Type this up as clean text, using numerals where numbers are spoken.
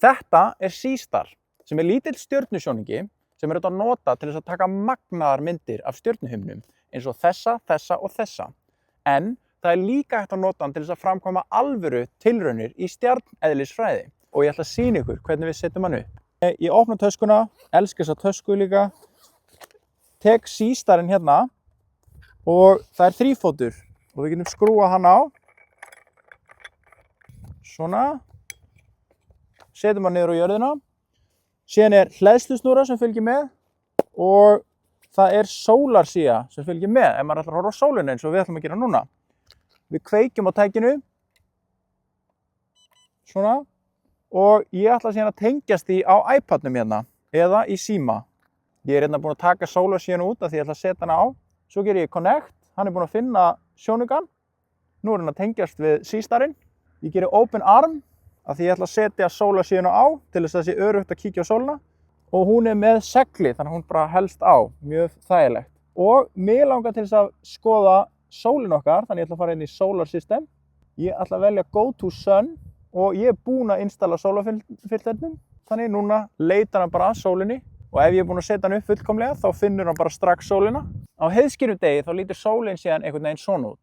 Þetta Seastar sem lítill stjörnusjónauki sem auðvitað að nota til þess að taka magnaðar myndir af stjörnuhimnum eins og þessa, þessa og þessa. En það líka hægt að nota hann til þess að framkvæma alvöru tilraunir í stjarneðlisfræði og ég ætla að sýna ykkur hvernig við setjum hann upp. Ég opna töskuna, elska þessa tösku líka, tek Seastarinn hérna og það þrífótur og við getum skrúað hann á. Svona. Setjum hann niður á jörðina. Síðan hleðslusnúra sem fylgir með og það sólarsía sem fylgir með ef maður ætlar að horfa á sólina eins og við ætlum að gera núna. Við kveikjum á tækinu. Svona. Og ég ætla síðan að tengjast því á iPadnum hérna eða í síma. Ég hérna búinn að taka sólarsíðan út af því ég ætla að setja hana á. Svo ger ég connect. Hann búinn að finna sjónaukann. Nú hann að tengjast við Seastarinn. Ég geri open arm af því ég ætla að setja sólarsíðuna á til þess að það sé öruggt að kíkja á sólina. Og hún með segli þannig að hún bara helst á. Mjög þægilegt. Og mig langar til þess að skoða sólina okkar. Þannig ég ætla að fara inn í Solar System. Ég ætla að velja Go to Sun. Og ég búinn að installa sólarfilternum. Þannig núna leitar hann bara að sólinni. Og ef ég búinn að setja hann upp fullkomlega þá finnur hann bara strax sólina. Á heiðskýrum degi þá lítur sólin síðan einhvern veginn svona út.